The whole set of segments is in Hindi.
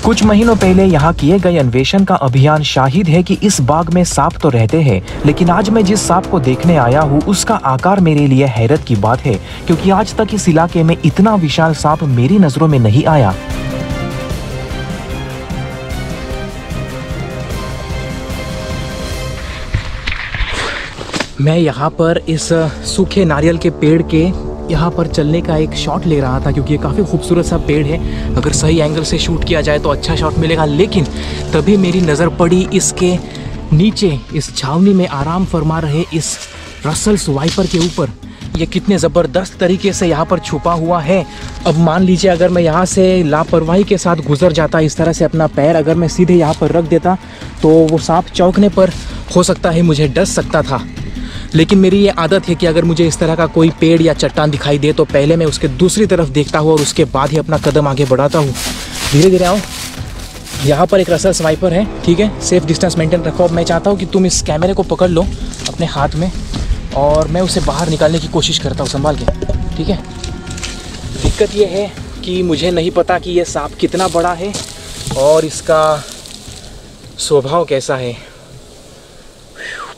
कुछ महीनों पहले यहाँ किए गए अन्वेषण का अभियान शाहिद है कि इस बाग में सांप तो रहते हैं, लेकिन आज मैं जिस सांप को देखने आया हूँ उसका आकार मेरे लिए हैरत की बात है, क्योंकि आज तक इस इलाके में इतना विशाल सांप मेरी नजरों में नहीं आया। मैं यहाँ पर इस सूखे नारियल के पेड़ के यहाँ पर चलने का एक शॉट ले रहा था, क्योंकि ये काफ़ी खूबसूरत सा पेड़ है। अगर सही एंगल से शूट किया जाए तो अच्छा शॉट मिलेगा, लेकिन तभी मेरी नज़र पड़ी इसके नीचे इस छावनी में आराम फरमा रहे इस रसल्स वाइपर के ऊपर। ये कितने ज़बरदस्त तरीके से यहाँ पर छुपा हुआ है। अब मान लीजिए अगर मैं यहाँ से लापरवाही के साथ गुजर जाता, इस तरह से अपना पैर अगर मैं सीधे यहाँ पर रख देता, तो वो सांप चौंकने पर हो सकता है मुझे डस सकता था। लेकिन मेरी ये आदत है कि अगर मुझे इस तरह का कोई पेड़ या चट्टान दिखाई दे तो पहले मैं उसके दूसरी तरफ देखता हूँ और उसके बाद ही अपना कदम आगे बढ़ाता हूँ। धीरे धीरे आओ। यहाँ पर एक रसल्स वाइपर है, ठीक है, सेफ डिस्टेंस मेंटेन रखो। अब मैं चाहता हूँ कि तुम इस कैमरे को पकड़ लो अपने हाथ में और मैं उसे बाहर निकालने की कोशिश करता हूँ संभाल के, ठीक है। दिक्कत ये है कि मुझे नहीं पता कि ये सांप कितना बड़ा है और इसका स्वभाव कैसा है।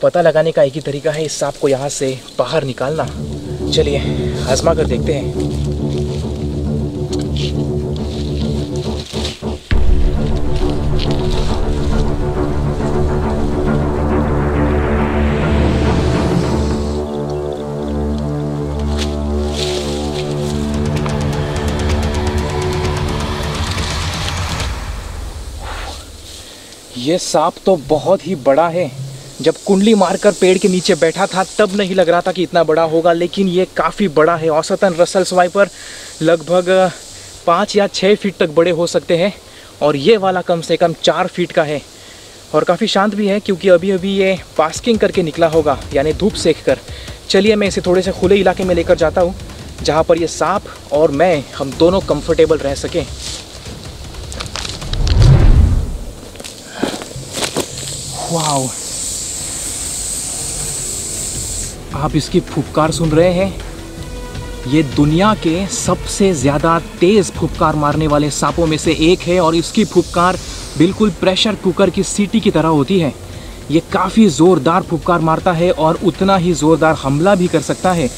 पता लगाने का एक ही तरीका है इस सांप को यहाँ से बाहर निकालना। चलिए आजमा कर देखते हैं। ये सांप तो बहुत ही बड़ा है। जब कुंडली मारकर पेड़ के नीचे बैठा था तब नहीं लग रहा था कि इतना बड़ा होगा, लेकिन ये काफ़ी बड़ा है। औसतन रसल्स वाइपर लगभग 5 या 6 फीट तक बड़े हो सकते हैं और ये वाला कम से कम 4 फीट का है और काफ़ी शांत भी है, क्योंकि अभी अभी ये बास्किंग करके निकला होगा, यानी धूप सेक कर। चलिए मैं इसे थोड़े से खुले इलाके में लेकर जाता हूँ जहाँ पर ये सांप और मैं हम दोनों कंफर्टेबल रह सकें। वाओ, आप इसकी फुफकार सुन रहे हैं? ये दुनिया के सबसे ज़्यादा तेज़ फुफकार मारने वाले सांपों में से एक है और इसकी फुफकार बिल्कुल प्रेशर कुकर की सीटी की तरह होती है। ये काफ़ी ज़ोरदार फुफकार मारता है और उतना ही ज़ोरदार हमला भी कर सकता है।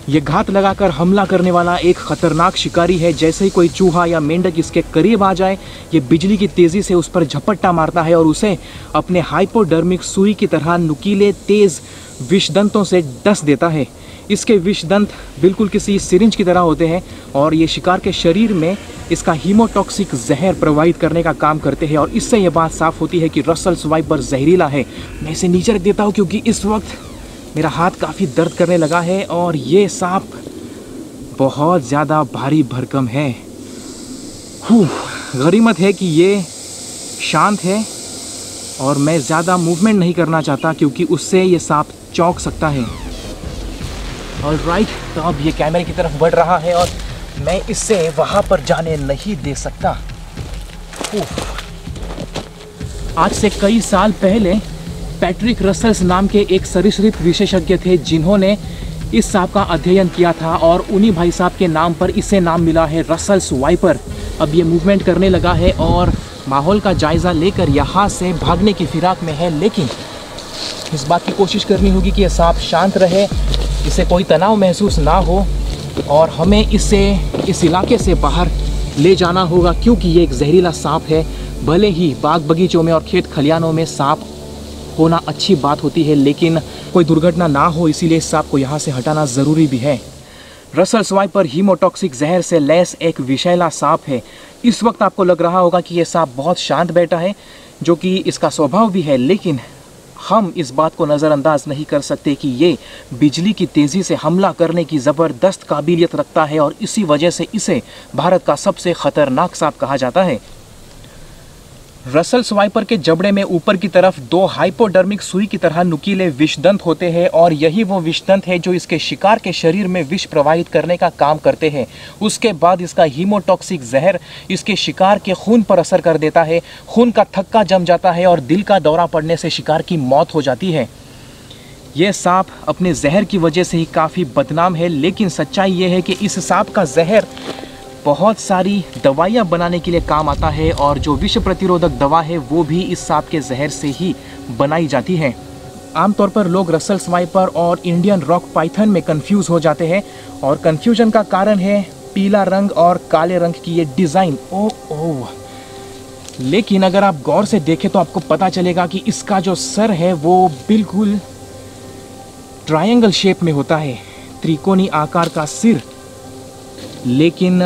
ये घात लगाकर हमला करने वाला एक ख़तरनाक शिकारी है। जैसे ही कोई चूहा या मेंढक इसके करीब आ जाए, ये बिजली की तेज़ी से उस पर झपट्टा मारता है और उसे अपने हाइपोडर्मिक सुई की तरह नुकीले तेज़ विषदंतों से डस देता है। इसके विषदंत बिल्कुल किसी सिरिंज की तरह होते हैं और ये शिकार के शरीर में इसका हीमोटॉक्सिक जहर प्रवाहित करने का काम करते हैं और इससे ये बात साफ़ होती है कि रसल्स वाइपर जहरीला है। मैं इसे नीचे रख देता हूँ क्योंकि इस वक्त मेरा हाथ काफ़ी दर्द करने लगा है और ये सांप बहुत ज़्यादा भारी भरकम है। गनीमत है कि ये शांत है और मैं ज़्यादा मूवमेंट नहीं करना चाहता क्योंकि उससे ये सांप चौंक सकता है। ऑलराइट, तो अब ये कैमरे की तरफ बढ़ रहा है और मैं इससे वहाँ पर जाने नहीं दे सकता। आज से कई साल पहले पैट्रिक रसल्स नाम के एक सरीसृप विशेषज्ञ थे जिन्होंने इस सांप का अध्ययन किया था और उन्हीं भाई साहब के नाम पर इसे नाम मिला है रसल्स वाइपर। अब ये मूवमेंट करने लगा है और माहौल का जायज़ा लेकर यहाँ से भागने की फिराक में है, लेकिन इस बात की कोशिश करनी होगी कि यह सांप शांत रहे, इसे कोई तनाव महसूस ना हो और हमें इसे इस इलाके से बाहर ले जाना होगा क्योंकि ये एक जहरीला सांप है। भले ही बाग बगीचों में और खेत खलियानों में सांप होना अच्छी बात होती है, लेकिन कोई दुर्घटना ना हो, इसीलिए इस सांप को यहाँ से हटाना ज़रूरी भी है। रसल्स वाइपर हीमोटॉक्सिक जहर से लैस एक विषैला सांप है। इस वक्त आपको लग रहा होगा कि ये सांप बहुत शांत बैठा है, जो कि इसका स्वभाव भी है, लेकिन हम इस बात को नज़रअंदाज नहीं कर सकते कि ये बिजली की तेज़ी से हमला करने की ज़बरदस्त काबिलियत रखता है और इसी वजह से इसे भारत का सबसे ख़तरनाक सांप कहा जाता है। रसल्स वाइपर के जबड़े में ऊपर की तरफ 2 हाइपोडर्मिक सुई की तरह नुकीले विषदंत होते हैं और यही वो विषदंत है जो इसके शिकार के शरीर में विष प्रवाहित करने का काम करते हैं। उसके बाद इसका हीमोटॉक्सिक जहर इसके शिकार के खून पर असर कर देता है, खून का थक्का जम जाता है और दिल का दौरा पड़ने से शिकार की मौत हो जाती है। ये सांप अपने जहर की वजह से ही काफ़ी बदनाम है, लेकिन सच्चाई ये है कि इस सांप का जहर बहुत सारी दवाइयाँ बनाने के लिए काम आता है और जो विश्व प्रतिरोधक दवा है वो भी इस सांप के जहर से ही बनाई जाती है। आमतौर पर लोग रसल्स वाइपर और इंडियन रॉक पाइथन में कंफ्यूज हो जाते हैं और कंफ्यूजन का कारण है पीला रंग और काले रंग की ये डिज़ाइन। ओह लेकिन अगर आप गौर से देखें तो आपको पता चलेगा कि इसका जो सर है वो बिल्कुल ट्रायंगल शेप में होता है, त्रिकोणी आकार का सिर। लेकिन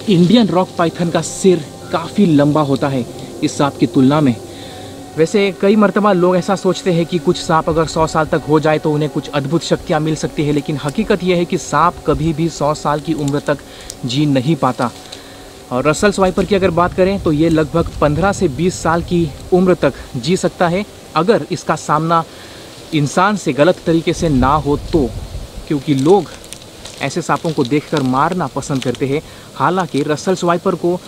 इंडियन रॉक पाइथन का सिर काफ़ी लंबा होता है इस सांप की तुलना में। वैसे कई मर्तबा लोग ऐसा सोचते हैं कि कुछ सांप अगर 100 साल तक हो जाए तो उन्हें कुछ अद्भुत शक्तियाँ मिल सकती है, लेकिन हकीकत यह है कि सांप कभी भी 100 साल की उम्र तक जी नहीं पाता। और रसल्स वाइपर की अगर बात करें तो ये लगभग 15 से 20 साल की उम्र तक जी सकता है अगर इसका सामना इंसान से गलत तरीके से ना हो तो, क्योंकि लोग ऐसे सांपों को देखकर मारना पसंद करते हैं। हालांकि रसल्स वाइपर को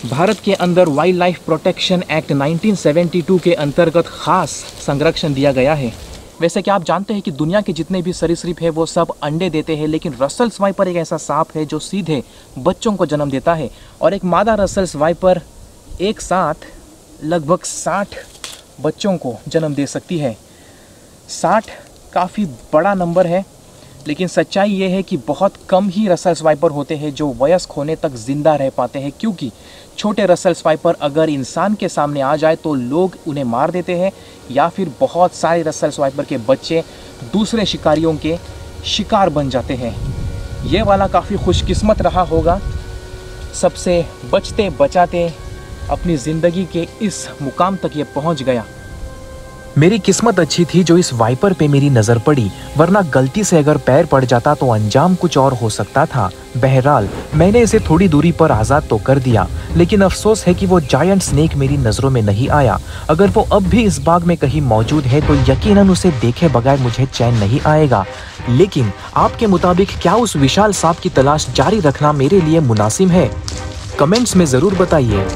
भारत के अंदर वाइल्ड लाइफ प्रोटेक्शन एक्ट 1972 के अंतर्गत खास संरक्षण दिया गया है। वैसे क्या आप जानते हैं कि दुनिया के जितने भी सरीसृप है वो सब अंडे देते हैं, लेकिन रसल्स वाइपर एक ऐसा सांप है जो सीधे बच्चों को जन्म देता है और एक मादा रसल्स वाइपर एक साथ लगभग 60 बच्चों को जन्म दे सकती है। 60 काफ़ी बड़ा नंबर है, लेकिन सच्चाई ये है कि बहुत कम ही रसल्स वाइपर होते हैं जो वयस्क होने तक जिंदा रह पाते हैं, क्योंकि छोटे रसल्स वाइपर अगर इंसान के सामने आ जाए तो लोग उन्हें मार देते हैं या फिर बहुत सारे रसल्स वाइपर के बच्चे दूसरे शिकारियों के शिकार बन जाते हैं। ये वाला काफ़ी खुशकिस्मत रहा होगा, सबसे बचते बचाते अपनी ज़िंदगी के इस मुकाम तक ये पहुंच गया। मेरी किस्मत अच्छी थी जो इस वाइपर पे मेरी नजर पड़ी, वरना गलती से अगर पैर पड़ जाता तो अंजाम कुछ और हो सकता था। बहरहाल मैंने इसे थोड़ी दूरी पर आजाद तो कर दिया, लेकिन अफसोस है कि वो जायंट स्नेक मेरी नजरों में नहीं आया। अगर वो अब भी इस बाग में कहीं मौजूद है तो यकीनन उसे देखे बगैर मुझे चैन नहीं आएगा। लेकिन आपके मुताबिक क्या उस विशाल सांप की तलाश जारी रखना मेरे लिए मुनासिब है? कमेंट्स में जरूर बताइए।